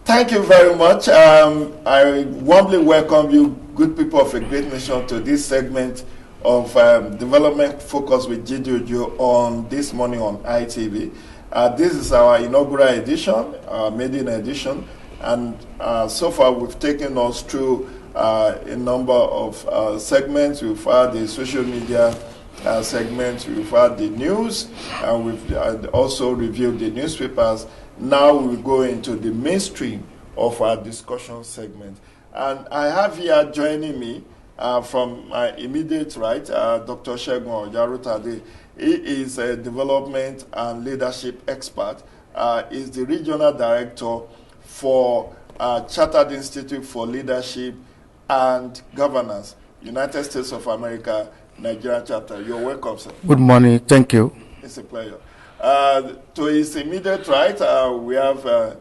Thank you very much. I warmly welcome you, good people of a great nation, to this segment of Development Focus with JIDE Ojo on This Morning on ITV. This is our inaugural edition, maiden edition, and so far we've taken us through a number of segments. We've had the social media segments, we've had the news, and we've also reviewed the newspapers. Now we go into the mainstream of our discussion segment. And I have here joining me from my immediate right, Dr. Segun Ojarutade. He is a development and leadership expert. He's the regional director for Chartered Institute for Leadership and Governance, United States of America, Nigeria chapter. You're welcome, sir. Good morning. Thank you. It's a pleasure. To his immediate right, we have a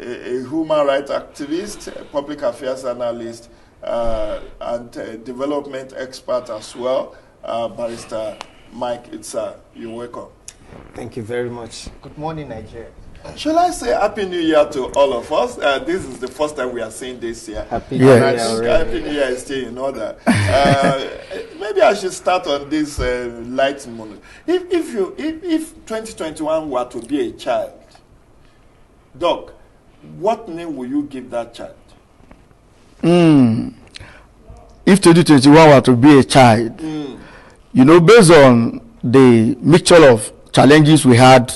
human rights activist, a public affairs analyst, and a development expert as well, Barrister Mike Itsa. You're welcome. Thank you very much. Good morning, Nigeria. Shall I say Happy New Year to all of us? This is the first time we are seeing this year. Happy New Year. Happy New Year is still in order. Maybe I should start on this light mood. If 2021 were to be a child, Doc, what name will you give that child? If 2021 were to be a child, based on the mixture of challenges we had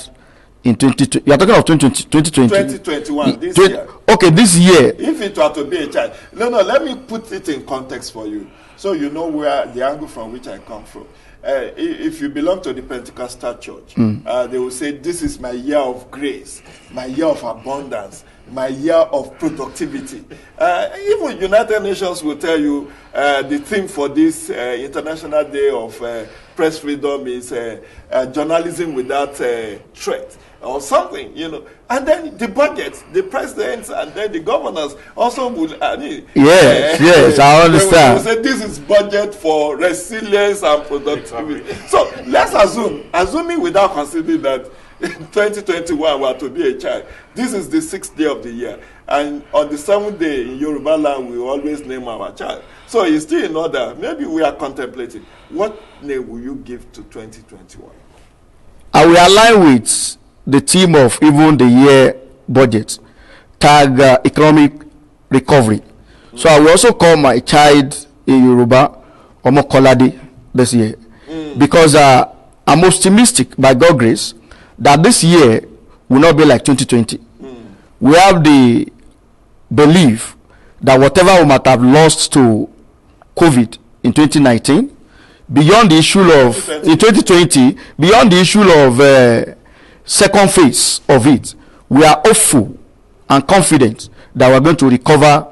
in 2020, you are talking of 2021, this year. Okay, this year. If it were to be a child. No, let me put it in context for you, so you know where the angle from which I come from. If you belong to the Pentecostal church, they will say, this is my year of grace, my year of abundance, my year of productivity. Even United Nations will tell you the theme for this International Day of Press Freedom is journalism without threat, or something, And then the budget, the presidents and then the governors also will. Yes, I understand. They will say this is budget for resilience and productivity. So let's assuming without considering that 2021 were to be a child, this is the 6th day of the year, and on the 7th day in Yoruba land we always name our child. So it's still in order. Maybe we are contemplating. What name will you give to 2021? I will align with the theme of even the year budget, tag economic recovery. So I will also call my child in Yoruba Omokolade this year, because I'm optimistic by God's grace that this year will not be like 2020. We have the belief that whatever we might have lost to COVID in 2019, beyond the issue of in 2020, beyond the issue of second phase of it, we are hopeful and confident that we're going to recover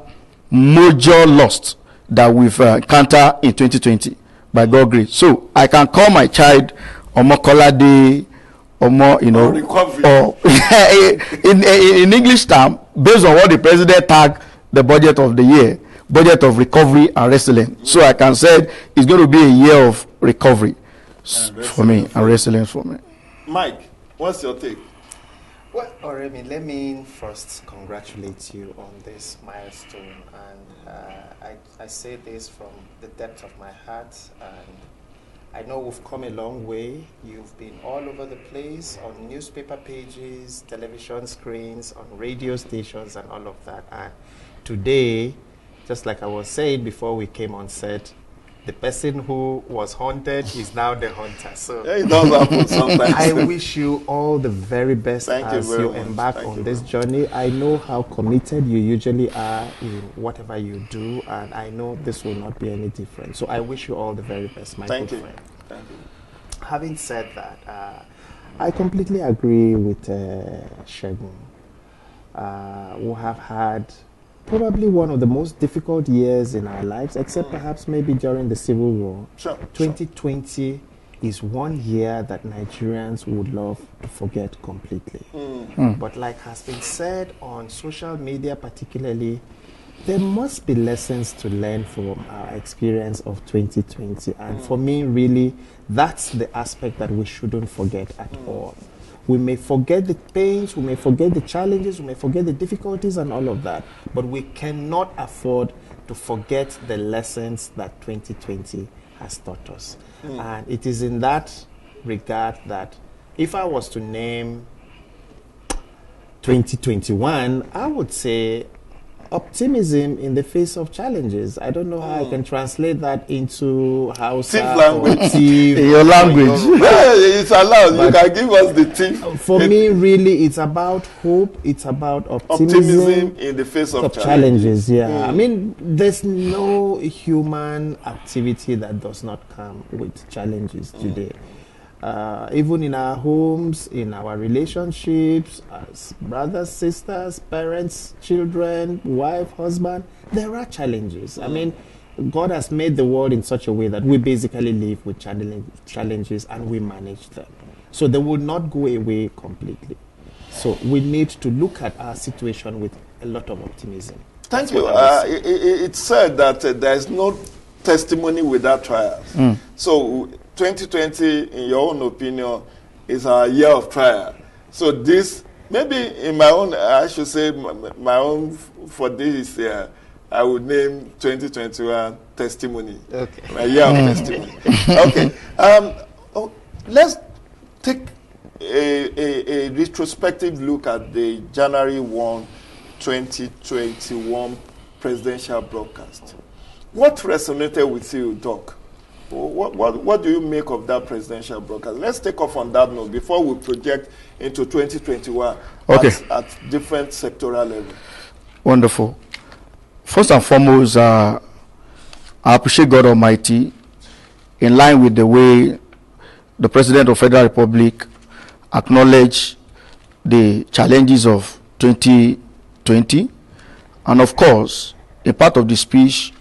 major loss that we've encountered in 2020 by God's grace. So I can call my child Omokolade, or in English term, based on what the president tagged the budget of the year, budget of recovery and resilience. So I can say it's going to be a year of recovery for me and resilience for me. Mike, what's your take? Well, Oremi, let me first congratulate you on this milestone, and I say this from the depth of my heart, and I know we've come a long way. You've been all over the place, on newspaper pages, television screens, on radio stations, and all of that. And today, just like I was saying before we came on set, the person who was haunted is now the hunter. So yeah, it does happen sometimes. I wish you all the very best as you embark on this journey. I know how committed you usually are in whatever you do, and I know this will not be any different. So I wish you all the very best, my good friend. Thank you. Having said that, I completely agree with Segun. We have had probably one of the most difficult years in our lives, except perhaps maybe during the Civil War. 2020 is one year that Nigerians would love to forget completely. But like has been said on social media particularly, there must be lessons to learn from our experience of 2020. And for me, really, that's the aspect that we shouldn't forget at all. We may forget the pains, we may forget the challenges, we may forget the difficulties and all of that, but we cannot afford to forget the lessons that 2020 has taught us. And it is in that regard that if I was to name 2021, I would say optimism in the face of challenges. I don't know how I can translate that into Hausa language. Your language. It's allowed. You can give us the tip. For me, really, it's about hope. It's about optimism In the face of challenges. Yeah, I mean, there's no human activity that does not come with challenges today. Even in our homes, in our relationships, as brothers, sisters, parents, children, wife, husband, there are challenges. I mean, God has made the world in such a way that we basically live with challenges and we manage them. So they will not go away completely. So we need to look at our situation with a lot of optimism. Thank you. It's said that there is no testimony without trials. So 2020, in your own opinion, is our year of trial. So this, maybe in my own, I should say, my own for this year, I would name 2021 testimony. Okay. My year of testimony. Okay. Let's take a retrospective look at the January 1, 2021 presidential broadcast. What resonated with you, Doc? What do you make of that presidential broadcast? Let's take off on that note before we project into 2021 at different sectoral levels. Wonderful. First and foremost, I appreciate God Almighty in line with the way the President of Federal Republic acknowledged the challenges of 2020. And of course, a part of the speech,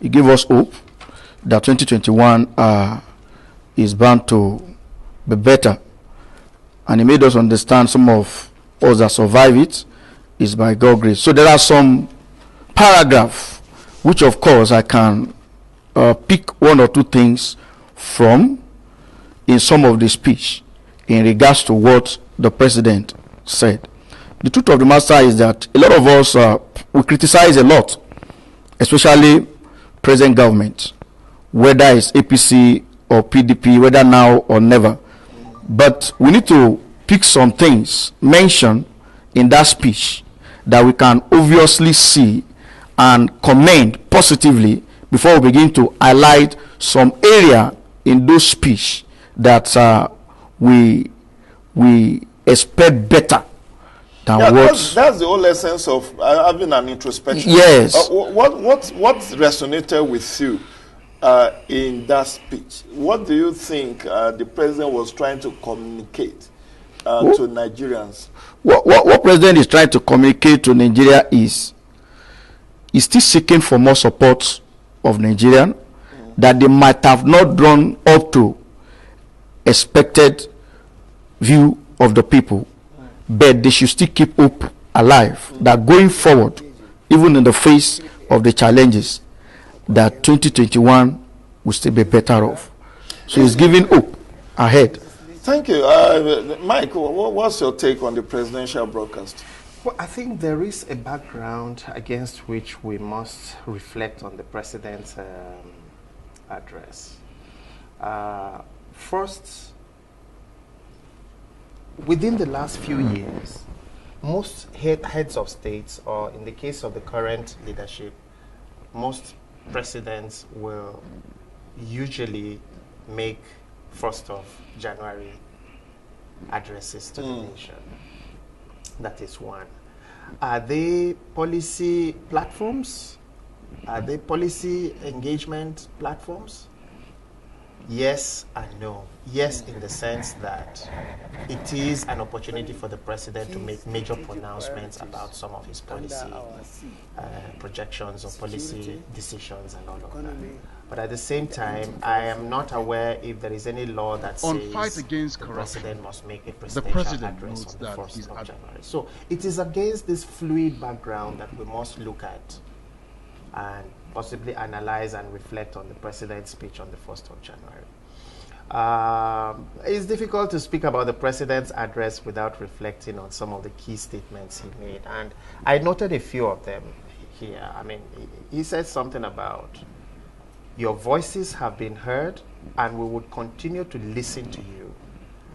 he gave us hope that 2021 is bound to be better. And he made us understand some of us that survive it is by God's grace. So there are some paragraphs which of course I can pick one or two things from in some of the speech in regards to what the president said. The truth of the matter is that a lot of us we criticize a lot, especially present government, whether it's APC or PDP, whether now or never. But we need to pick some things mentioned in that speech that we can obviously see and commend positively before we begin to highlight some area in those speech that we expect better than what. That's the whole essence of having an introspection. Yes. What resonated with you in that speech? What do you think the president was trying to communicate to Nigerians? What president is trying to communicate to Nigeria is still seeking for more support of Nigerian that they might have not drawn up to expected view of the people, but they should still keep hope alive that going forward, even in the face of the challenges, that 2021 will still be better off. So he's giving hope ahead. Thank you. Mike, what's your take on the presidential broadcast? Well, I think there is a background against which we must reflect on the president's address. First, within the last few years, most heads of states, or in the case of the current leadership, most presidents will usually make 1st of January addresses to the nation. That is one. Are they policy platforms? Are they policy engagement platforms? Yes and no. Yes, in the sense that it is an opportunity for the president to make major pronouncements about some of his policy projections or policy decisions and all of that. But at the same time, I am not aware if there is any law that says the president must make a presidential address on the 1st of January. So it is against this fluid background that we must look at and possibly analyze and reflect on the president's speech on the 1st of January. It's difficult to speak about the president's address without reflecting on some of the key statements he made. And I noted a few of them here. I mean, he said something about your voices have been heard and we would continue to listen to you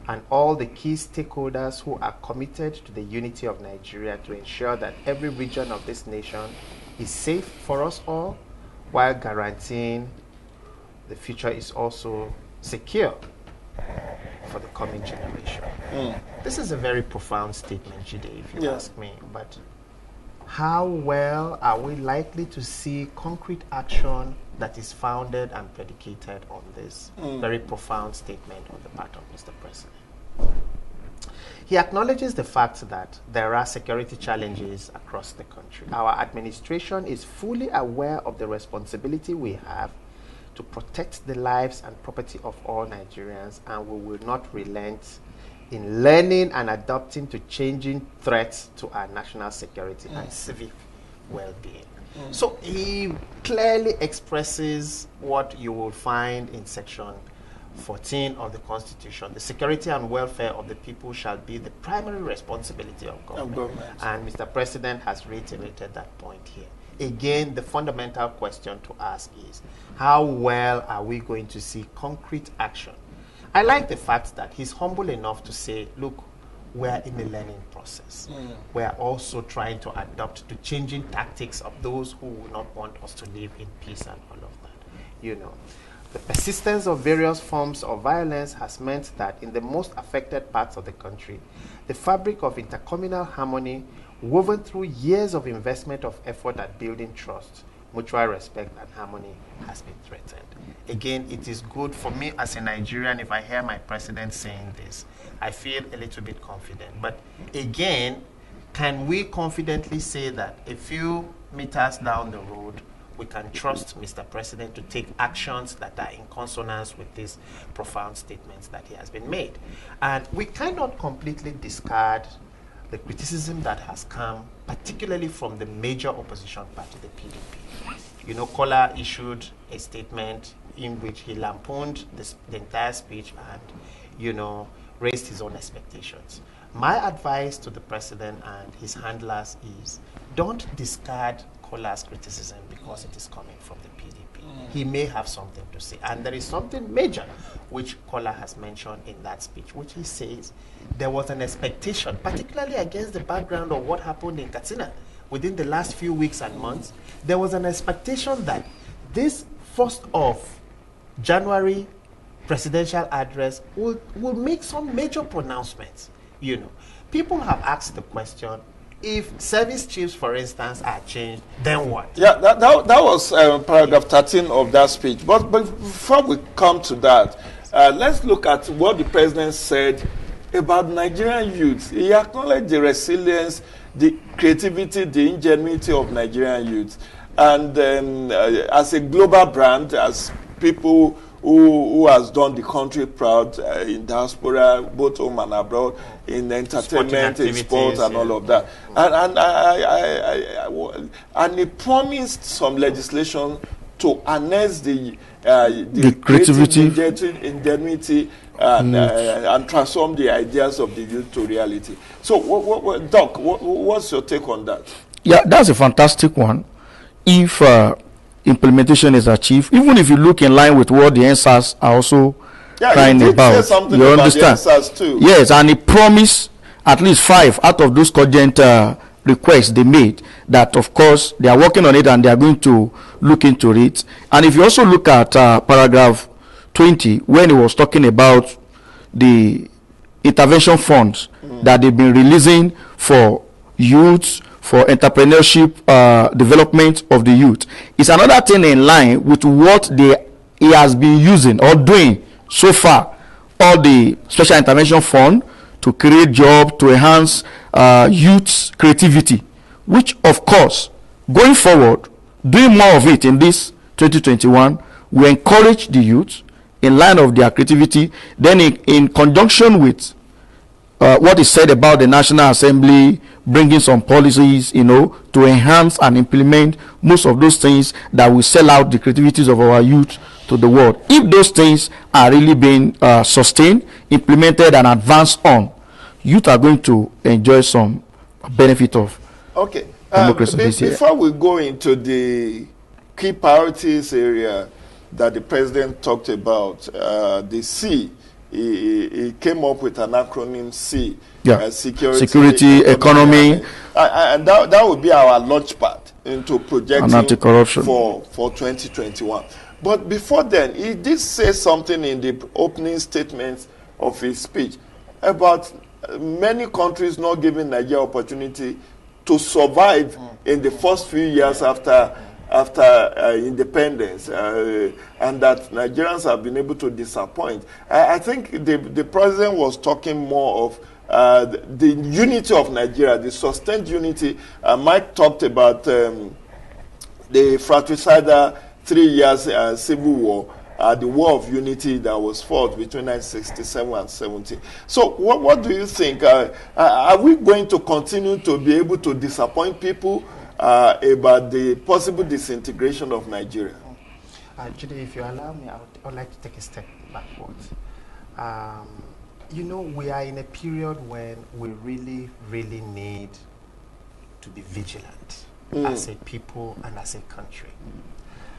and all the key stakeholders who are committed to the unity of Nigeria to ensure that every region of this nation is safe for us all while guaranteeing the future is also secure for the coming generation. This is a very profound statement, JIDE, if you ask me. But how well are we likely to see concrete action that is founded and predicated on this very profound statement on the part of Mr. President? He acknowledges the fact that there are security challenges across the country. Our administration is fully aware of the responsibility we have to protect the lives and property of all Nigerians, and we will not relent in learning and adapting to changing threats to our national security and civic well-being. So he clearly expresses what you will find in Section 14 of the Constitution. The security and welfare of the people shall be the primary responsibility of government. And Mr. President has reiterated that point here. Again, the fundamental question to ask is, how well are we going to see concrete action? I like the fact that he's humble enough to say, look, we're in a learning process. We're also trying to adapt to changing tactics of those who will not want us to live in peace and all of that. You know, the persistence of various forms of violence has meant that in the most affected parts of the country, the fabric of intercommunal harmony woven through years of investment of effort at building trust, mutual respect and harmony has been threatened. Again, it is good for me as a Nigerian if I hear my president saying this. I feel a little bit confident. But again, can we confidently say that a few meters down the road, we can trust Mr. President to take actions that are in consonance with these profound statements that he has been made? And we cannot completely discard the criticism that has come, particularly from the major opposition party, the PDP. You know, Kola issued a statement in which he lampooned the entire speech and, you know, raised his own expectations. My advice to the president and his handlers is, don't discard Kola's criticism because it is coming from the PDP. He may have something to say. And there is something major which Kola has mentioned in that speech, which he says there was an expectation, particularly against the background of what happened in Katsina within the last few weeks and months. There was an expectation that this 1st of January presidential address will make some major pronouncements. You know, people have asked the question, if service chiefs, for instance, are changed, then what? Yeah, that was paragraph 13 of that speech. But before we come to that, let's look at what the president said about Nigerian youth. He acknowledged the resilience, the creativity, the ingenuity of Nigerian youth. And as a global brand, as people who has done the country proud in diaspora, both home and abroad, in entertainment, in sport, and all of that. And he promised some legislation to harness the creativity, ingenuity, and transform the ideas of the youth to reality. So, Doc, what's your take on that? Yeah, that's a fantastic one. If implementation is achieved, even if you look in line with what the NSAS are also crying about, you understand? The NSAS too. Yes, and he promised at least 5 out of those cogent requests they made, that of course they are working on it and they are going to look into it. And if you also look at paragraph 20, when he was talking about the intervention funds that they've been releasing for youths, for entrepreneurship development of the youth, it's another thing in line with what he has been using or doing so far, all the special intervention fund to create jobs, to enhance youth's creativity, which of course, going forward, doing more of it in this 2021, we encourage the youth in line of their creativity, then in conjunction with what is said about the National Assembly bringing some policies, you know, to enhance and implement most of those things that will sell out the creativities of our youth to the world. If those things are really being sustained, implemented, and advanced on, youth are going to enjoy some benefit of democracy this year. Before we go into the key priorities area that the president talked about, the C, he came up with an acronym C. Yeah. Security, economy. And that would be our launch pad into projecting anti-corruption for 2021. But before then, he did say something in the opening statement of his speech about many countries not giving Nigeria opportunity to survive in the first few years after independence, and that Nigerians have been able to disappoint. I think the president was talking more of the unity of Nigeria, the sustained unity. Mike talked about the fratricidal 3 years civil war, the war of unity that was fought between 1967 and 70. So what do you think? Are we going to continue to be able to disappoint people about the possible disintegration of Nigeria? Jide, if you allow me, I would like to take a step backwards. You know, we are in a period when we really, really need to be vigilant as a people and as a country.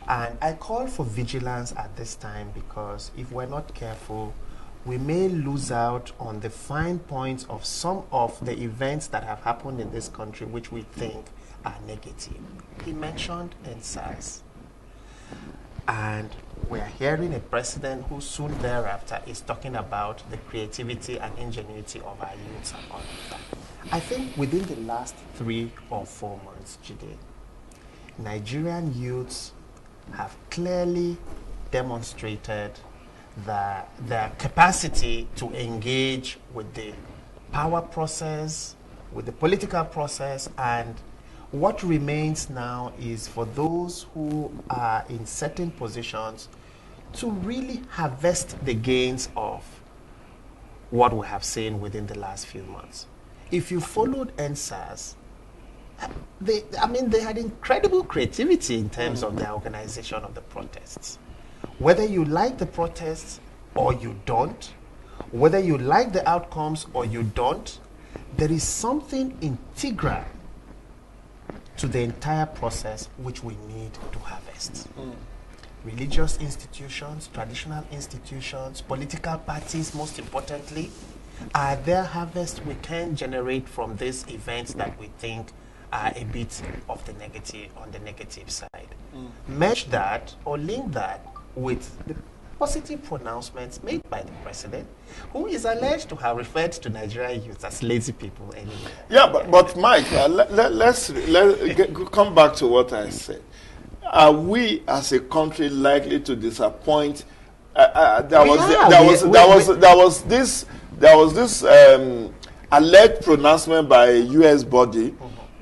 And I call for vigilance at this time because if we're not careful, we may lose out on the fine points of some of the events that have happened in this country which we think are negative. He mentioned NSAS. And we're hearing a president who soon thereafter is talking about the creativity and ingenuity of our youths and all of that. I think within the last 3 or 4 months, Jide, Nigerian youths have clearly demonstrated their capacity to engage with the power process, with the political process, and what remains now is for those who are in certain positions to really harvest the gains of what we have seen within the last few months. If you followed NSAS, they had incredible creativity in terms of their organization of the protests. Whether you like the protests or you don't, whether you like the outcomes or you don't, there is something integral to the entire process which we need to harvest. Religious institutions, traditional institutions, political parties, most importantly, are their harvest we can generate from these events that we think are a bit of the negative, on the negative side. Match that or link that with the positive pronouncements made by the president, who is alleged to have referred to Nigerian youth as lazy people anyway. Yeah, but Mike, let's come back to what I said. Are we as a country likely to disappoint? There was this alleged pronouncement by a U.S. body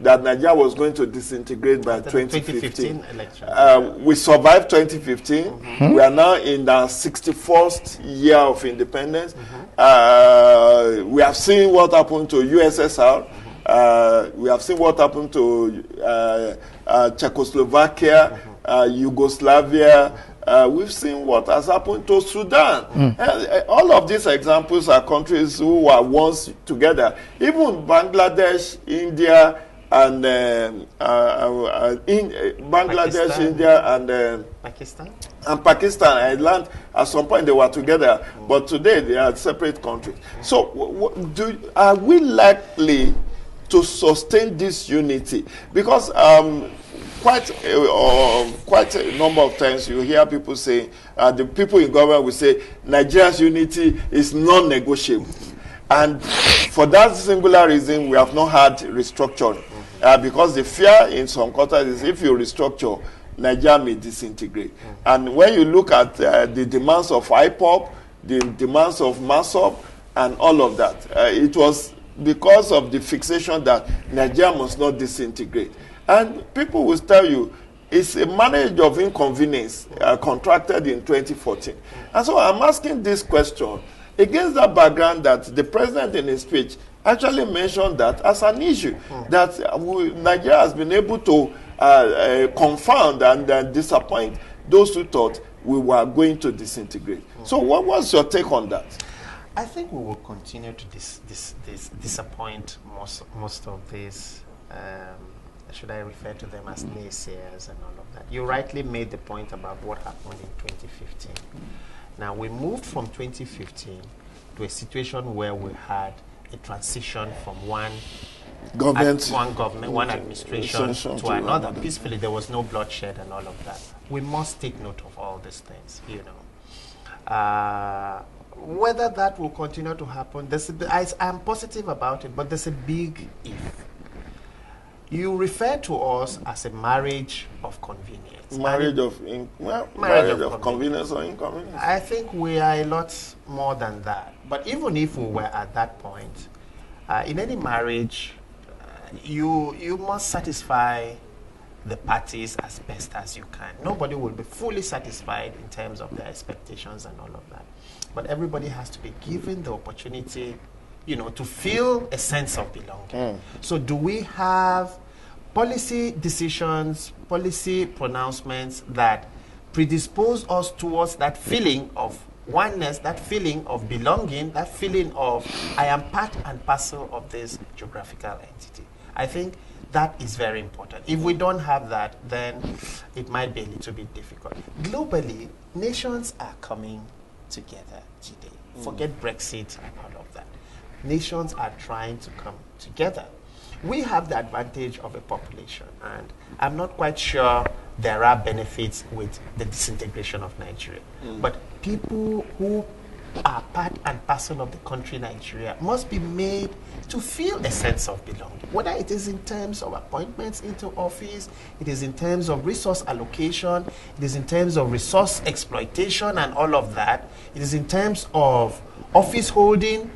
that Nigeria was going to disintegrate by 2015. We survived 2015. We are now in the 61st year of independence. We have seen what happened to USSR. We have seen what happened to Czechoslovakia, Yugoslavia. We've seen what has happened to Sudan. All of these examples are countries who were once together. Even Bangladesh, India, and Bangladesh, India, and Pakistan. And Pakistan, I learned at some point they were together, but today they are separate countries. So, are we likely to sustain this unity? Because quite a number of times you hear people say, the people in government will say, Nigeria's unity is non-negotiable. And for that singular reason, we have not had restructuring. Because the fear in some quarters is if you restructure, Nigeria may disintegrate. And when you look at the demands of IPOP, the demands of MASOP, and all of that, it was because of the fixation that Nigeria must not disintegrate. And people will tell you, it's a management of inconvenience contracted in 2014. And so I'm asking this question against that background that the president in his speech actually mentioned that as an issue, that Nigeria has been able to confound and disappoint those who thought we were going to disintegrate. So what's your take on that? I think we will continue to disappoint most of these, should I refer to them as naysayers and all of that. You rightly made the point about what happened in 2015. Now, we moved from 2015 to a situation where we had a transition from one government, one administration to another. Peacefully, there was no bloodshed and all of that. We must take note of all these things, you know. Whether that will continue to happen, I'm positive about it, but there's a big if. You refer to us as a marriage of convenience. Marriage of convenience or inconvenience? I think we are a lot more than that. But even if we were at that point, in any marriage, you must satisfy the parties as best as you can. Nobody will be fully satisfied in terms of their expectations and all of that. But everybody has to be given the opportunity, you know, to feel a sense of belonging. So do we have policy decisions, policy pronouncements that predispose us towards that feeling of oneness, that feeling of belonging, that feeling of I am part and parcel of this geographical entity? I think that is very important. If we don't have that, then it might be a little bit difficult. Globally, nations are coming together today. Forget Brexit and all of that. Nations are trying to come together. We have the advantage of a population, and I'm not quite sure there are benefits with the disintegration of Nigeria. But people who are part and parcel of the country Nigeria must be made to feel a sense of belonging, whether it is in terms of appointments into office, it is in terms of resource allocation, it is in terms of resource exploitation and all of that, it is in terms of office holding.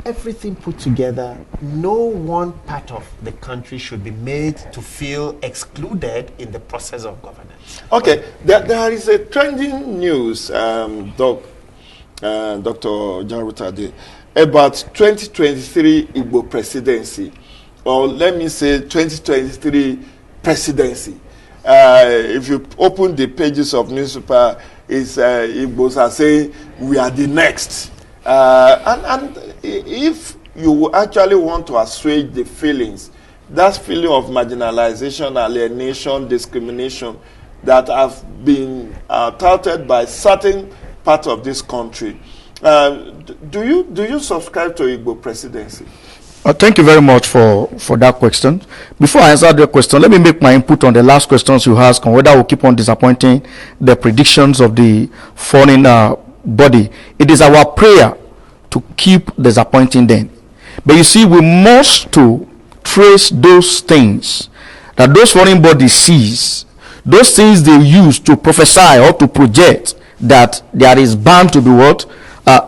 Everything put together, no one part of the country should be made to feel excluded in the process of governance. Okay, there is a trending news, Dr. Jarutade, about 2023 Igbo presidency, or let me say 2023 presidency. If you open the pages of newspaper, Igbos are saying we are the next. And if you actually want to assuage the feelings, that feeling of marginalization, alienation, discrimination that have been touted by certain part of this country, do you subscribe to Igbo presidency? Thank you very much for that question. Before I answer the question, let me make my input on the last questions you asked on whether we'll keep on disappointing the predictions of the foreign body. It is our prayer to keep disappointing them. But you see, we must to trace those things that those foreign bodies sees, those things they use to prophesy or to project that there is bound to be what?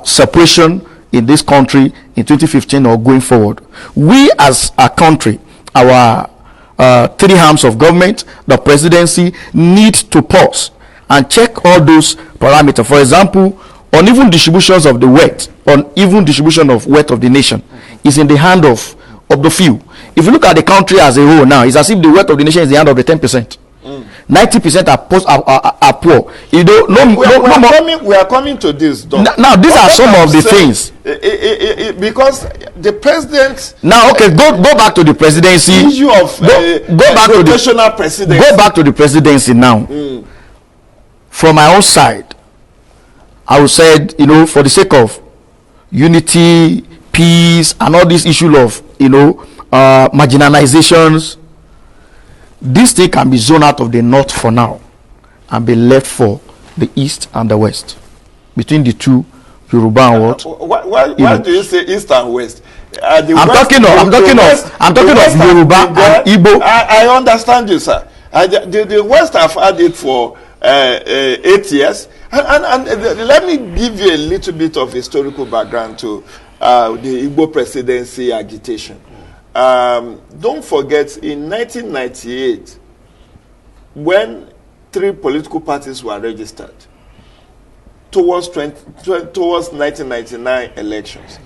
Separation in this country in 2015 or going forward. We as a country, our three arms of government, the presidency, need to pause and check all those parameters. For example, uneven distributions of the wealth, uneven distribution of wealth of the nation is in the hand of the few. If you look at the country as a whole now, it's as if the wealth of the nation is in the hand of the 10%. 90% are poor. You know, we are coming to this. Now, these are some of the things. Because the president. Now, okay, go back to the presidency. Issue of go back to the presidency. Go back to the presidency now. From my own side, I would say, you know, for the sake of unity, peace, and all this issue of, you know, marginalizations, this thing can be zoned out of the north for now and be left for the east and the west, between the two, Yoruba and what? Why do you say east and west? I'm talking of Yoruba and Igbo. I understand you, sir. The west have had it for 8 years. And let me give you a little bit of historical background to the Igbo presidency agitation. Don't forget, in 1998, when 3 political parties were registered towards 1999 elections,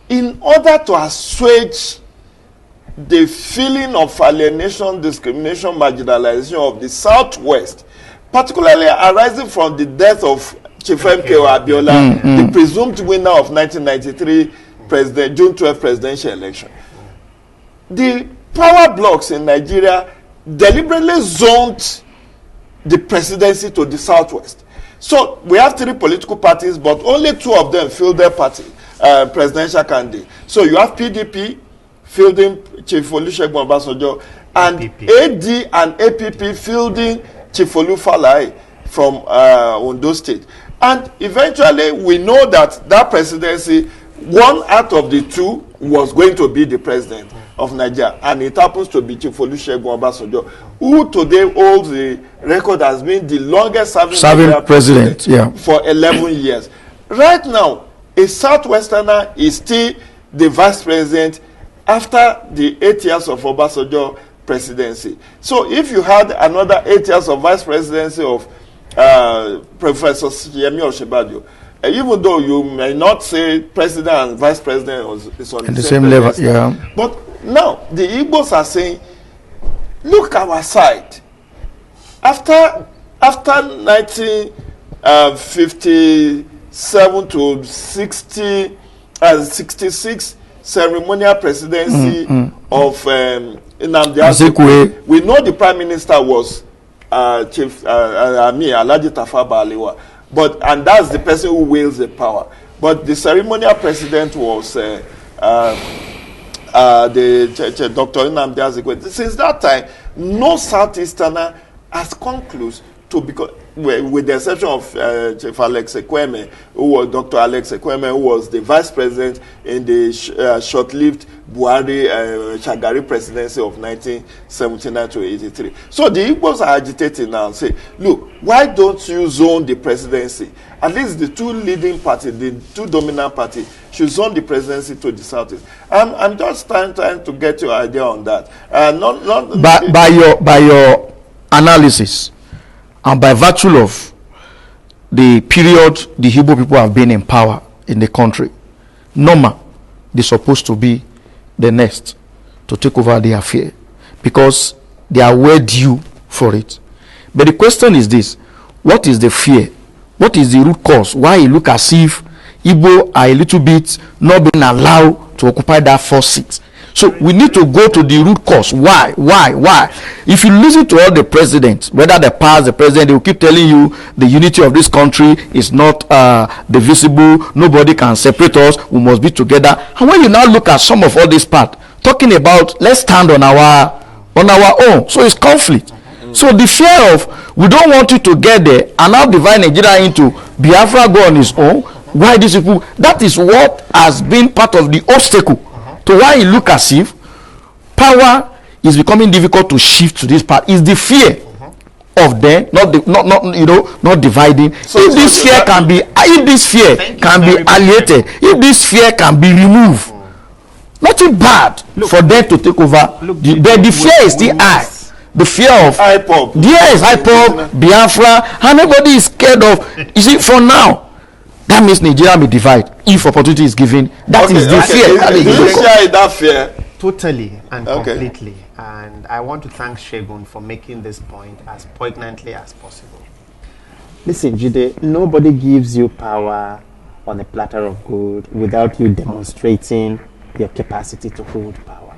in order to assuage the feeling of alienation, discrimination, marginalization of the Southwest, particularly arising from the death of Chief MKO Abiola, the presumed winner of 1993 June 12 presidential election. The power blocks in Nigeria deliberately zoned the presidency to the southwest. So we have 3 political parties, but only 2 of them filled their party presidential candidate. So you have PDP fielding Chief Olusegun Obasanjo, and AD and APP fielding Chief Olufalaye from Ondo State. And eventually we know that that presidency, one out of the 2 was going to be the president of Nigeria, and it happens to be Chief Olusegun Obasanjo, who today holds the record as being the longest serving president for 11 years. Right now, a Southwesterner is still the vice president after the 8 years of Obasanjo presidency. So if you had another 8 years of vice presidency of Professor Yemi Osinbajo, even though you may not say president and vice president is on the same level, but now the Igbos are saying, look our side. After 1957 to 66 ceremonial presidency of Nnamdi Azikiwe, we know the prime minister was Chief Alhaji Tafawa Balewa, and that's the person who wields the power. But the ceremonial president was the Dr. Nnamdi Azikiwe. Since that time, no Southeasterner has come close to become, with the exception of Chief Alex Ekweme, Dr. Alex Ekweme, who was the vice president in the short-lived Buhari Shagari presidency of 1979 to 83. So the Igbos are agitating now and say, look, why don't you zone the presidency? At least the 2 leading parties, the 2 dominant parties, should zone the presidency to the southeast. I'm just trying to get your idea on that. By your analysis, and by virtue of the period the Igbo people have been in power in the country, normal, they're supposed to be the next to take over the affair because they are well due for it. But the question is this: what is the fear? What is the root cause? Why it look as if Igbo are a little bit not being allowed to occupy that 4 seats? So we need to go to the root cause. Why? If you listen to all the presidents, whether the past, the present, they will keep telling you the unity of this country is not divisible. Nobody can separate us. We must be together. And when you now look at some of all this part, talking about let's stand on our own. So it's conflict. So the fear of we don't want you to get there and now divide Nigeria into Biafra go on his own. Why these people? That is what has been part of the obstacle to why it look as if power is becoming difficult to shift to this part. Is the fear of them not dividing. So if this fear can be alienated, if this fear can be removed, nothing bad for them to take over. The fear is still high. The fear of IPOB. Yes, IPOB, Biafra, and nobody is scared of. You see, for now, that means Nigeria may divide if opportunity is given. That is the fear. That fear. Totally and completely. And I want to thank Segun for making this point as poignantly as possible. Listen, Jide, nobody gives you power on a platter of gold without you demonstrating your capacity to hold power.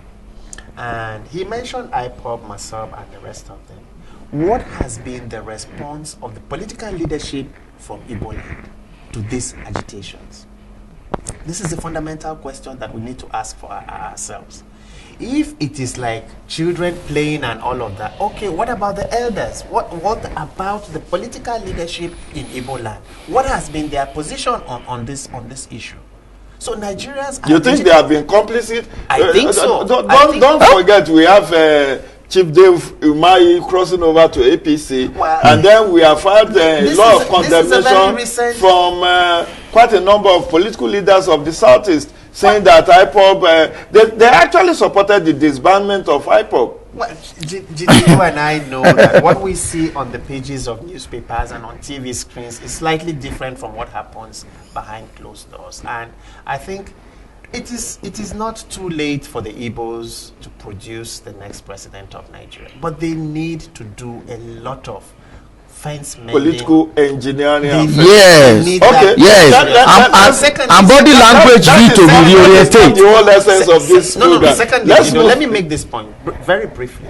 And he mentioned IPOB, Masab, and the rest of them. What has been the response of the political leadership from Igbo land to these agitations? This is a fundamental question that we need to ask for ourselves. If it is like children playing and all of that, okay, what about the elders? What about the political leadership in Igbo land? What has been their position on this issue? So Nigerians... You think they have been complicit? I think so. Don't forget, we have Chief Dave Umahi crossing over to APC, and then we have had a lot of condemnation from quite a number of political leaders of the Southeast, saying that IPOB, they actually supported the disbandment of IPOB. Well, you and I know that what we see on the pages of newspapers and on TV screens is slightly different from what happens behind closed doors. And I think it is not too late for the Igbos to produce the next president of Nigeria. But they need to do a lot of political engineering. Yes. Okay. Yes. And body language need to be reoriented. The whole essence of this program. Secondly, let me make this point very briefly.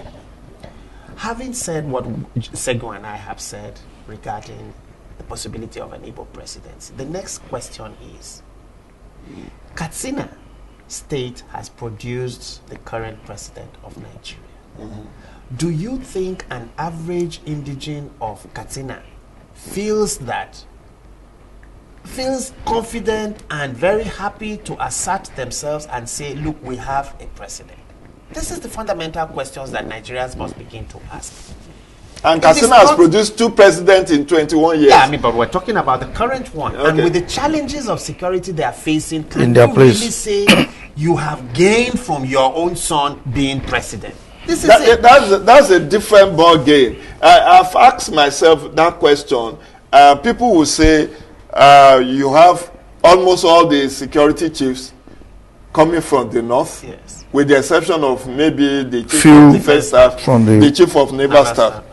Having said what Segun and I have said regarding the possibility of an Igbo presidency, the next question is, Katsina State has produced the current president of Nigeria. Do you think an average indigene of Katsina feels confident and very happy to assert themselves and say, look, we have a president? This is the fundamental questions that Nigerians must begin to ask. And Katsina has produced 2 presidents in 21 years. Yeah, but we're talking about the current one. Okay. And with the challenges of security they are facing, can you really say you have gained from your own son being president? That's a different ball game. I've asked myself that question. People will say you have almost all the security chiefs coming from the north, yes, with the exception of maybe the chief of defense staff, the chief of naval staff.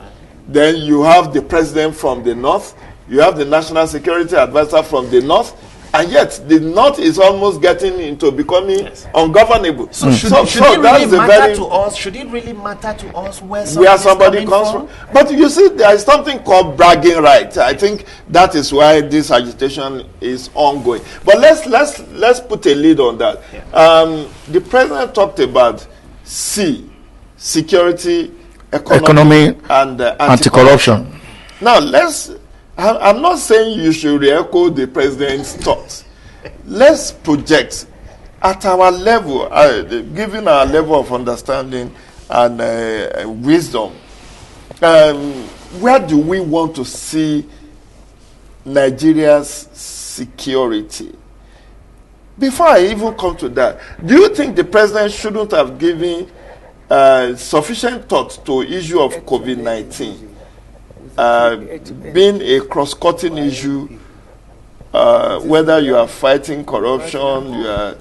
Then you have the president from the north, you have the national security advisor from the north, and yet the north is almost getting into becoming ungovernable. So should it really matter to us? Should it really matter to us where somebody comes from? But you see, there is something called bragging rights. I think that is why this agitation is ongoing. But let's put a lid on that. Yeah. The president talked about security, economy and anti-corruption. Now I'm not saying you should re-echo the president's thoughts. Let's project at our level, given our level of understanding and wisdom, where do we want to see Nigeria's security? Before I even come to that, do you think the president shouldn't have given sufficient thought to issue of COVID-19? Being a cross-cutting issue, whether you are fighting corruption, you are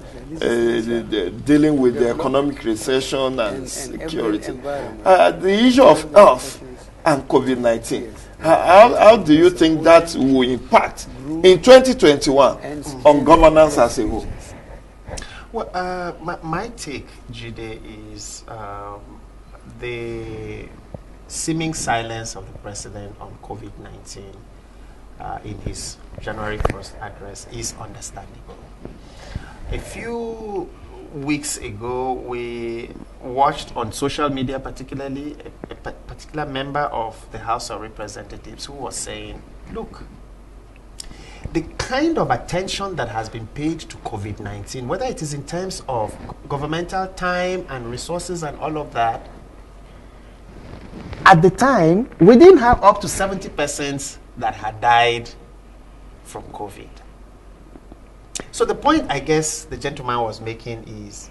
dealing with the economic recession and security. The issue of health and COVID-19, how do you think that will impact in 2021 on governance as a whole? Well, my take, Jide, is the seeming silence of the president on COVID-19 in his January 1st address is understandable. A few weeks ago, we watched on social media, particularly a particular member of the House of Representatives who was saying, look, the kind of attention that has been paid to COVID-19, whether it is in terms of governmental time and resources and all of that, at the time, we didn't have up to 70 persons that had died from COVID. So the point I guess the gentleman was making is,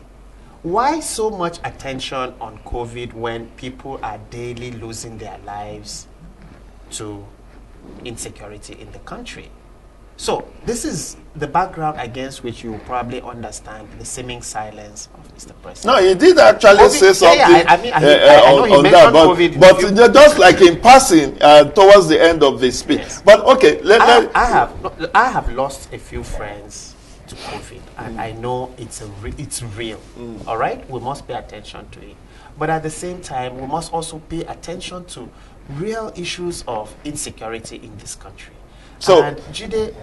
why so much attention on COVID when people are daily losing their lives to insecurity in the country? So this is the background against which you will probably understand the seeming silence of Mr. President. No, he did actually say something on that, but just like in passing towards the end of the speech. Yes. But okay, I have lost a few friends to COVID, and I know it's real. All right, we must pay attention to it, but at the same time, we must also pay attention to real issues of insecurity in this country. So, and Jide,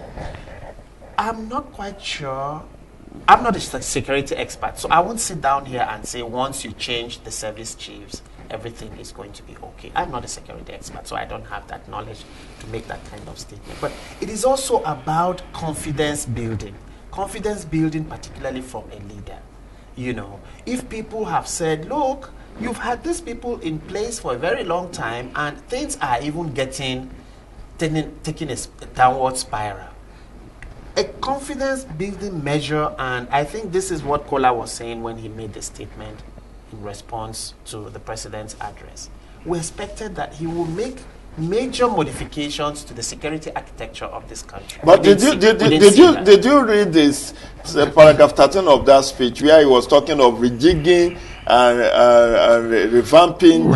I'm not quite sure. I'm not a security expert, so I won't sit down here and say once you change the service chiefs, everything is going to be okay. I'm not a security expert, so I don't have that knowledge to make that kind of statement. But it is also about confidence building. Confidence building, particularly from a leader. You know, if people have said, look, you've had these people in place for a very long time, and things are even taking a downward spiral. A confidence building measure, and I think this is what Kola was saying when he made the statement in response to the president's address. We expected that he will make major modifications to the security architecture of this country. But did you read this paragraph 13 of that speech where he was talking of rejigging revamping.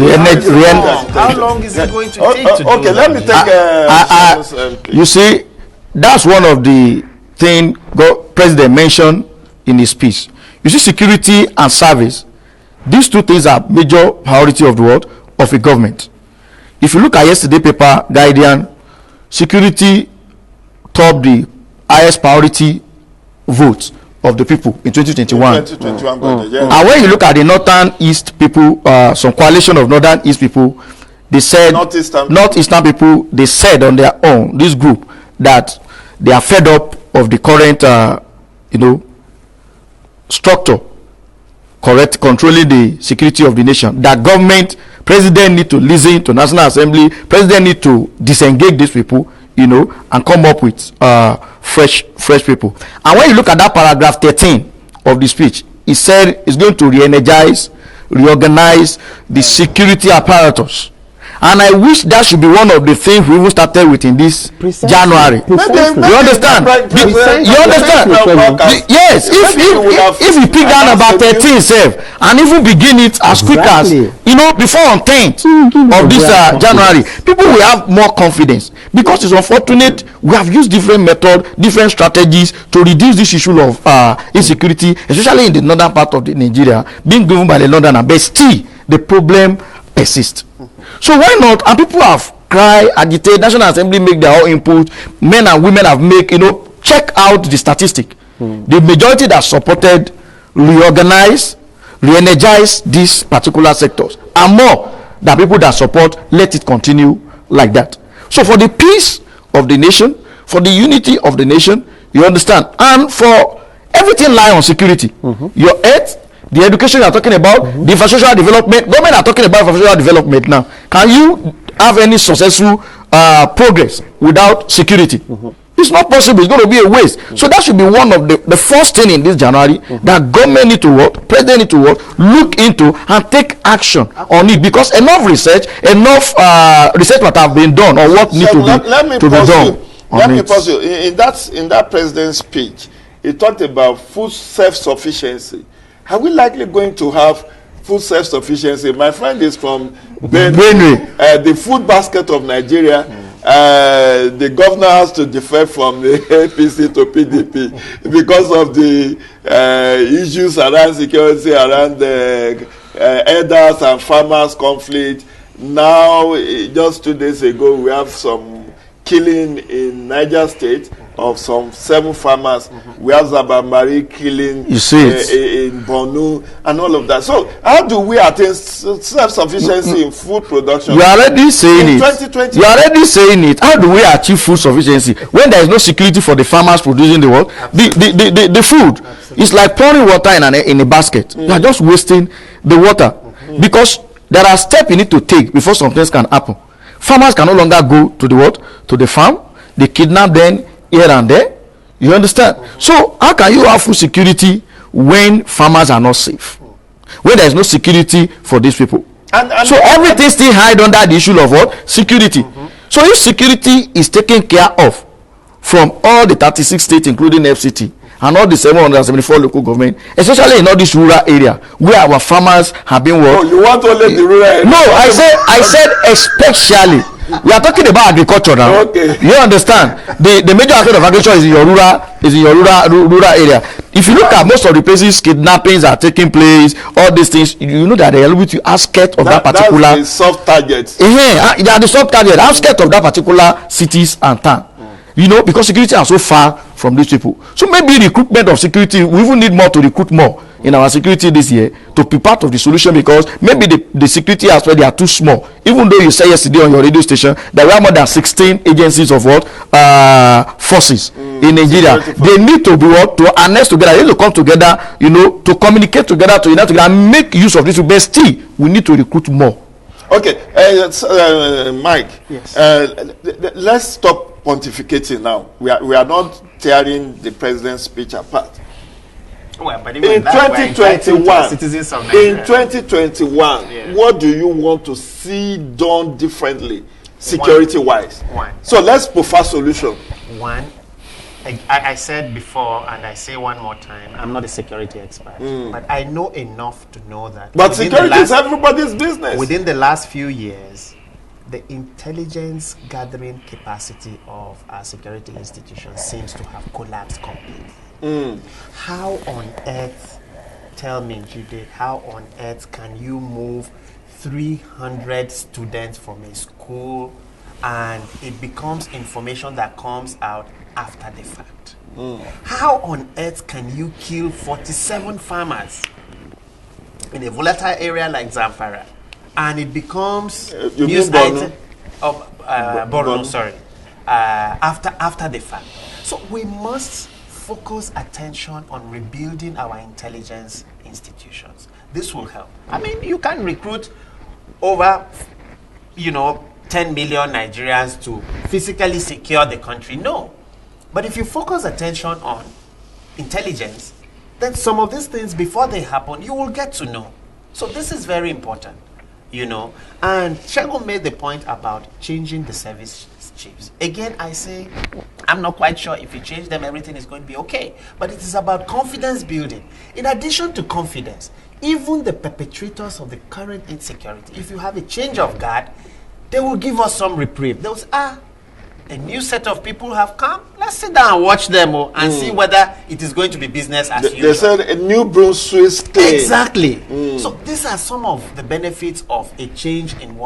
How long is it going to take to do okay, let me take you see, that's one of the things President mentioned in his speech. You see, security and service, these two things are major priority of the world of a government. If you look at yesterday paper, Guardian, security topped the highest priority votes of the people in 2021. And when you look at the northern east people, some coalition of northern east people, they said northeastern people, they said on their own, this group, that they are fed up of the current structure controlling the security of the nation. That government, president need to listen to National Assembly, president need to disengage these people, and come up with fresh people. And when you look at that paragraph 13 of the speech, it said it's going to re-energize, reorganize the security apparatus. And I wish that should be one of the things we even started with in this January. You understand? You understand? Yes. If you pick down about 13 self and even begin it as quick as before on 10th of this January, people will have more confidence, because it's unfortunate we have used different methods, different strategies to reduce this issue of insecurity, especially in the northern part of Nigeria, being driven by the Londoner, but still the problem persists. So why not? And people have cried, agitated, National Assembly make their own input, men and women have made, check out the statistic. The majority that supported reorganize, re-energize these particular sectors, and more than people that support let it continue like that. So for the peace of the nation, for the unity of the nation, you understand, and for everything lie on security, your health, the education you are talking about, the infrastructural development. Government are talking about infrastructural development now. Can you have any successful progress without security? It's not possible. It's going to be a waste. So that should be one of the first thing in this January that government need to work, president need to work, look into and take action on it, because enough research must have been done on what needs to be done. Let me pause you. In that president's speech, he talked about food self-sufficiency. Are we likely going to have food self-sufficiency? My friend is from Benue, the food basket of Nigeria. The governor has to defer from the APC to PDP because of the issues around security, around the elders and farmers conflict. Now, just 2 days ago, we have some killing in Niger State of some 7 farmers. We have Zabamari killing in Borno and all of that. So how do we attain self-sufficiency in food production? You are already saying it. You are already saying it. How do we achieve food sufficiency when there is no security for the farmers producing the what? The food. It's like pouring water in a basket. You are just wasting the water, because there are steps you need to take before some things can happen. Farmers can no longer go to the what? To the farm. They kidnap them here and there. You understand? So how can you have food security when farmers are not safe, when there is no security for these people? So everything still hide under the issue of what? Security. So if security is taken care of from all the 36 states including FCT and all the 774 local government, especially in all this rural area where our farmers have been worked. Oh, you want only the rural area? No, I said especially. We are talking about agriculture now. Okay. You understand? The major aspect of agriculture is in your rural area. If you look at most of the places kidnappings are taking place, all these things, you know that they are able to outskirt of that particular. That's the soft target. They are the soft target, outskirt of that particular cities and town. Because security are so far from these people. So maybe recruitment of security, we even need more to recruit more in our security this year to be part of the solution, because maybe the security aspect, they are too small. Even though you say yesterday on your radio station that we have more than 16 agencies of what forces in Nigeria. They need to be what? To harness together. They need to come together, to communicate together, to unite together and make use of this. But still, we need to recruit more. Okay, Mike. Yes. Let's stop pontificating now. We are not tearing the president's speech apart. Well, but in 2021, yes. What do you want to see done differently, security-wise? One. So let's prefer solution. One, I said before, and I say one more time, I'm not a security expert, but I know enough to know that. But security is everybody's business. Within the last few years, the intelligence gathering capacity of our security institutions seems to have collapsed completely. How on earth, tell me, Jide, how on earth can you move 300 students from a school and it becomes information that comes out after the fact? How on earth can you kill 47 farmers in a volatile area like Zamfara and it becomes news item of Borno, sorry, after the fact? So we must focus attention on rebuilding our intelligence institutions. This will help. I mean, you can recruit over, 10 million Nigerians to physically secure the country. No. But if you focus attention on intelligence, then some of these things, before they happen, you will get to know. So this is very important, And Shegun made the point about changing the service chiefs. Again, I say, I'm not quite sure if you change them, everything is going to be okay. But it is about confidence building. In addition to confidence, even the perpetrators of the current insecurity, if you have a change of guard, they will give us some reprieve. They'll say, a new set of people have come. Let's sit down and watch them and see whether it is going to be business as usual. They said a new broom sweeps clean. Exactly. So these are some of the benefits of a change in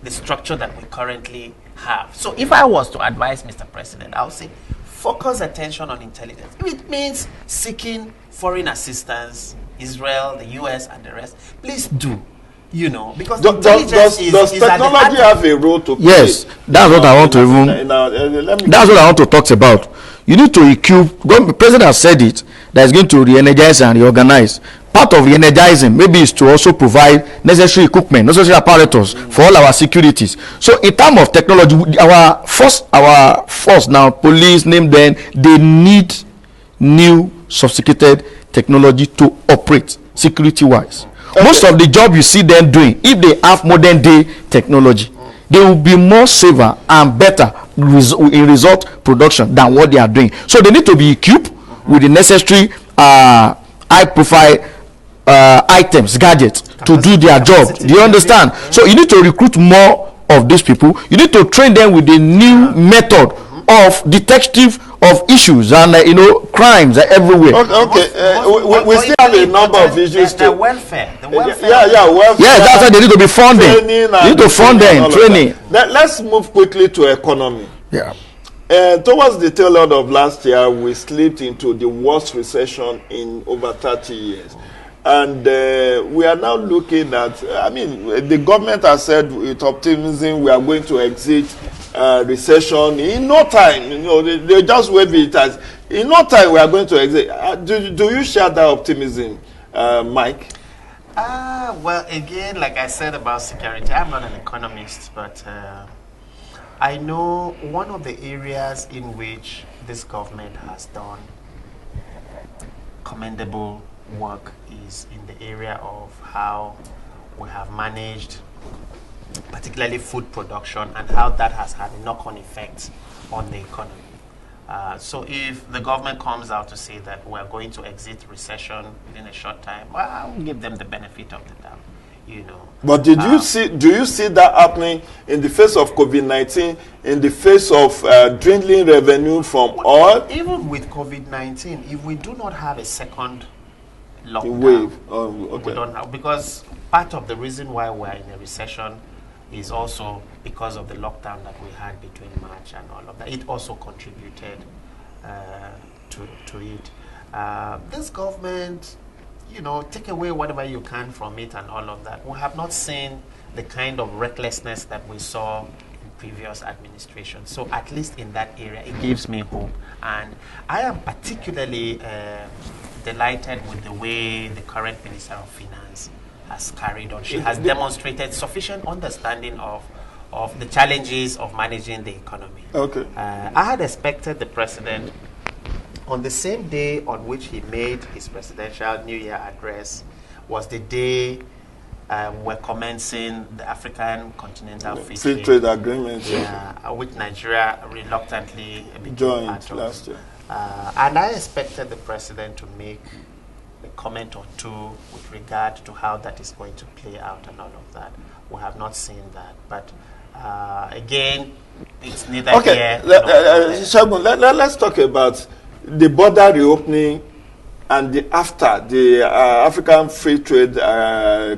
the structure that we currently have. So if I was to advise Mr. President, I would say focus attention on intelligence. If it means seeking foreign assistance, Israel, the US, and the rest, please do. Because does technology have a role to play? Yes, that's what I want to that's what I want to talk about. You need to equip. The president has said it, that is going to re-energize and reorganize. Part of re-energizing maybe is to also provide necessary equipment, necessary apparatus for all our securities. So in terms of technology, our force now, police, name them, they need new sophisticated technology to operate security-wise. Okay. Most of the job you see them doing, if they have modern day technology, they will be more safer and better in result production than what they are doing. So they need to be equipped with the necessary high profile items, gadgets to do their job. Do you understand? So you need to recruit more of these people. You need to train them with the new method of detective of issues and crimes everywhere. Okay, we still have a number of issues. The welfare. Welfare. Yeah, that's why they need to be funded. They need to fund them, training. Let's move quickly to economy. Yeah. Towards the tail end of last year, we slipped into the worst recession in over 30 years. And we are now looking at, the government has said with optimism we are going to exit recession in no time. They just wave it as in no time we are going to exit. Do you share that optimism, Mike? Well, again, like I said about security, I'm not an economist, but I know one of the areas in which this government has done commendable work is in the area of how we have managed particularly food production and how that has had a knock-on effect on the economy. So if the government comes out to say that we're going to exit recession within a short time, well, I'll give them the benefit of the doubt. But do you see that happening in the face of COVID-19, in the face of dwindling revenue from oil? Even with COVID-19, if we do not have a second lockdown, wave, we don't have, because part of the reason why we're in a recession is also because of the lockdown that we had between March and all of that. It also contributed to it. This government, take away whatever you can from it and all of that. We have not seen the kind of recklessness that we saw in previous administrations. So at least in that area, it gives me hope. And I am particularly delighted with the way the current Minister of Finance has carried on. She has demonstrated sufficient understanding of the challenges of managing the economy. Okay. I had expected the president, on the same day on which he made his presidential New Year address, was the day we're commencing the African Continental Free Trade Agreement, which Nigeria reluctantly joined part of. last year. And I expected the president to make a comment or two with regard to how that is going to play out and all of that. We have not seen that. But again, it's neither here nor there. Shagun, let's talk about the border reopening and after the African Free Trade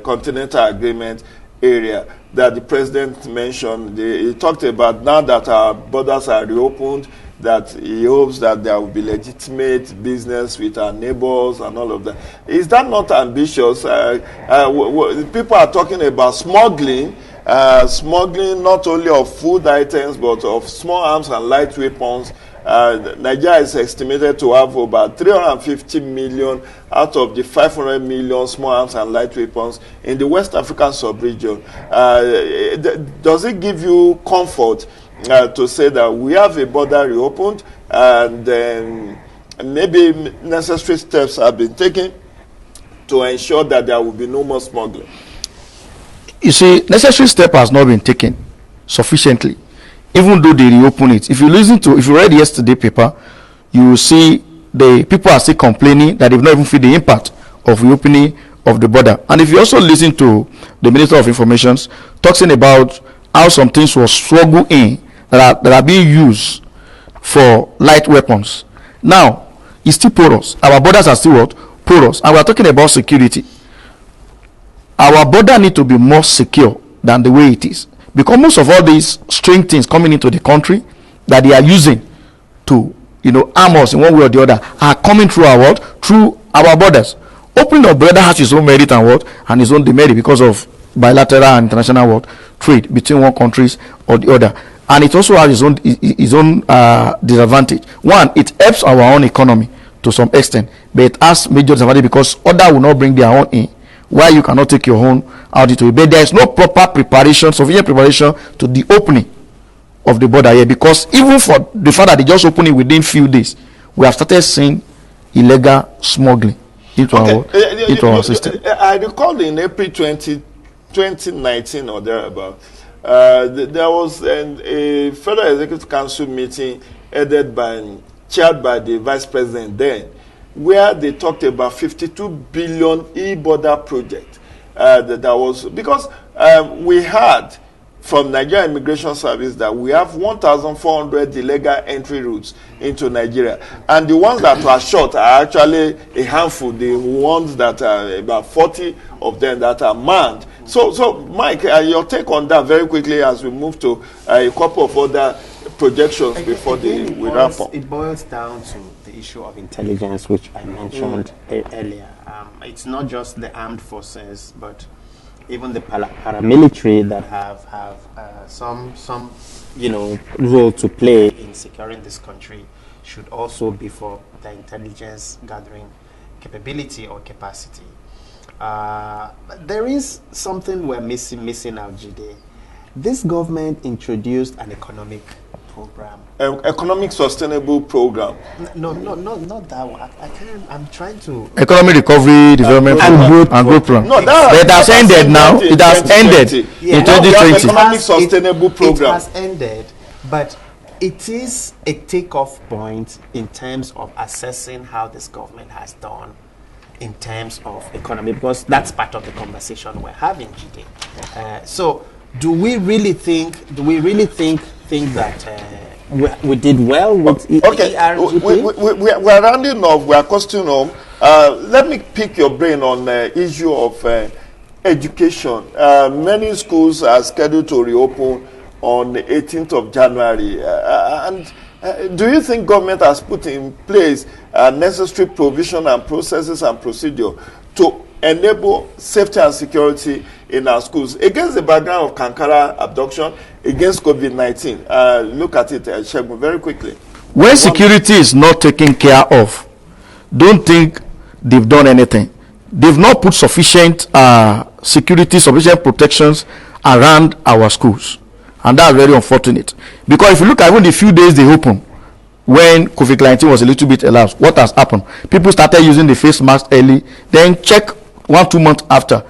Continental Agreement area that the president mentioned. He talked about now that our borders are reopened, that he hopes that there will be legitimate business with our neighbors and all of that. Is that not ambitious? People are talking about smuggling, not only of food items but of small arms and light weapons. Nigeria is estimated to have about 350 million out of the 500 million small arms and light weapons in the West African sub-region. Does it give you comfort to say that we have a border reopened and maybe necessary steps have been taken to ensure that there will be no more smuggling? You see, necessary step has not been taken sufficiently, even though they reopen it. If you read yesterday paper, you will see the people are still complaining that they've not even feel the impact of reopening of the border. And if you also listen to the Minister of Information talking about how some things were struggled in that are being used for light weapons. Now, it's still porous. Our borders are still what? Porous. And we're talking about security. Our border need to be more secure than the way it is. Because most of all these strange things coming into the country that they are using to, arm us in one way or the other are coming through our what? Through our borders. Opening of border has its own merit and what? And its own demerit because of bilateral and international what? Trade between one countries or the other. And it also has its own disadvantage. One, it helps our own economy to some extent, but it has major disadvantage because others will not bring their own in. Why you cannot take your own out into it? But there is no proper preparation, sufficient preparation to the opening of the border here, because even for the fact that they just open it within few days, we have started seeing illegal smuggling into our system. I recall in April 2019 or thereabout, there was a Federal Executive Council meeting chaired by the Vice President then, where they talked about 52 billion e-border project. That was because we had from Nigeria Immigration Service that we have 1,400 illegal entry routes into Nigeria, and the ones that were short are actually a handful. The ones that are about 40 of them that are manned. So Mike, your take on that very quickly as we move to a couple of other projections before we wrap up. It boils down to the issue of intelligence, which I mentioned earlier. It's not just the armed forces, but even the paramilitary that have some role to play in securing this country should also be for the intelligence gathering capability or capacity. There is something we're missing out, JIDE. This government introduced an economic program. Economic sustainable program. No, not that one. I'm trying to. Economic recovery, development, and growth plan. No, it has ended now. It has ended in 2020. Economic sustainable program. It has ended, but it is a takeoff point in terms of assessing how this government has done in terms of economy, because that's part of the conversation we're having today. So, do we really think that we did well with ERGP? We are rounding off. We are costing home. Let me pick your brain on the issue of education. Many schools are scheduled to reopen on the 18th of January. Do you think government has put in place necessary provision and processes and procedure to enable safety and security in our schools against the background of Kankara abduction, against COVID-19? Look at it, Shegun, very quickly. When security is not taken care of, don't think they've done anything. They've not put sufficient security, sufficient protections around our schools. And that's very unfortunate. Because if you look at even the few days they opened, when COVID-19 was a little bit elapsed, what has happened? People started using the face mask early, then check 1-2 months after.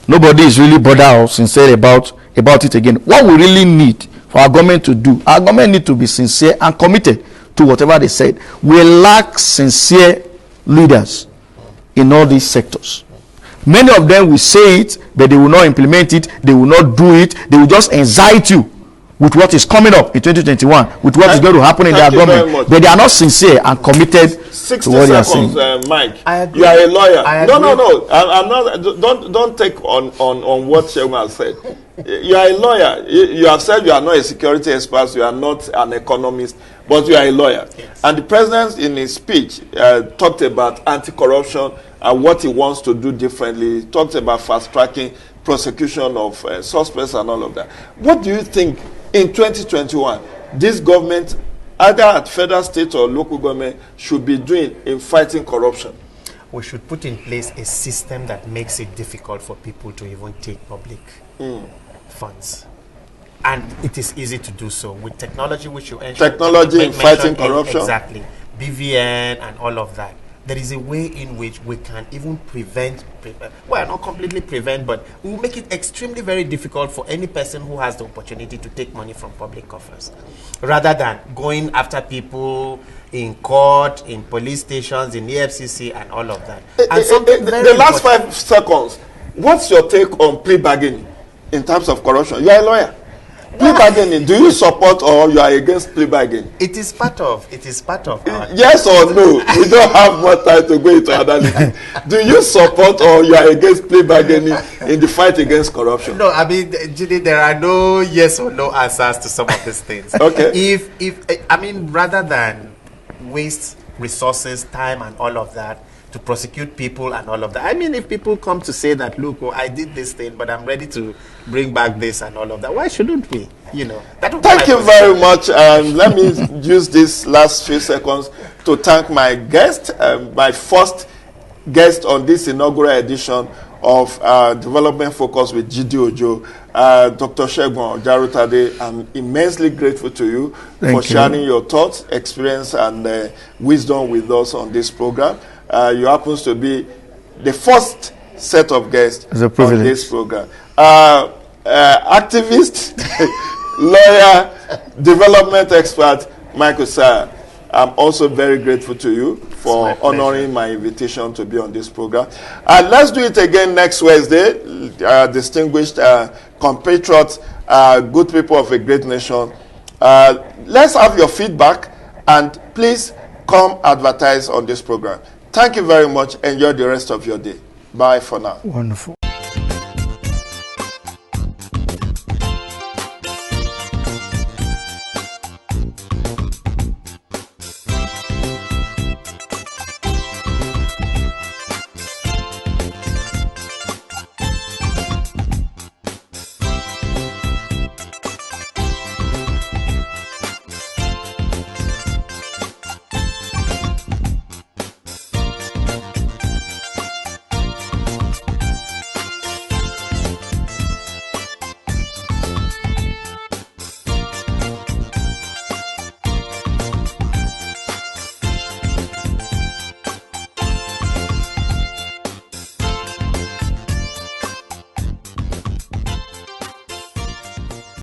Nobody is really bothered or sincere about it again. What we really need for our government to do, our government need to be sincere and committed to whatever they said. We lack sincere leaders in all these sectors. Many of them will say it, but they will not implement it, they will not do it, they will just incite you with what is coming up in 2021, with what is going to happen in their government. But they are not sincere and committed to what they are saying. 60 seconds, Mike. I agree. You are a lawyer. No. I'm not. Don't take on what Shegun has said. You are a lawyer. You have said you are not a security expert. You are not an economist, but you are a lawyer. Yes. And the president, in his speech, talked about anti-corruption and what he wants to do differently. He talked about fast-tracking prosecution of suspects and all of that. What do you think in 2021 this government, either at federal, state, or local government, should be doing in fighting corruption? We should put in place a system that makes it difficult for people to even take public funds. And it is easy to do so with technology, which you Technology in fighting corruption. Exactly. BVN and all of that. There is a way in which we can even prevent, well, not completely prevent, but we will make it extremely very difficult for any person who has the opportunity to take money from public coffers, rather than going after people in court, in police stations, in the FCC, and all of that. And something very the last important. 5 seconds, what's your take on plea bargaining in terms of corruption? You are a lawyer. Plea bargaining, do you support or you are against plea bargaining? It is part of our Yes or no? We don't have more time to go into analysis. Do you support or you are against plea bargaining in the fight against corruption? No, I mean, Jide, there are no yes or no answers to some of these things. Okay. If I mean, rather than waste resources, time, and all of that to prosecute people and all of that. I mean, if people come to say that, look, oh, I did this thing, but I'm ready to bring back this and all of that, why shouldn't we? You know. Thank you very much. Let me use this last few seconds to thank my guest, my first guest on this inaugural edition of Development Focus with JIDE Ojo, Dr. Shegun Ojarutade. I'm immensely grateful to you for sharing your thoughts, experience, and wisdom with us on this program. You happen to be the first set of guests on this program. Activist, lawyer, development expert, Michael Sire. I'm also very grateful to you for honoring my invitation to be on this program. Let's do it again next Wednesday. Distinguished compatriots, good people of a great nation. Let's have your feedback and please come advertise on this program. Thank you very much. Enjoy the rest of your day. Bye for now. Wonderful.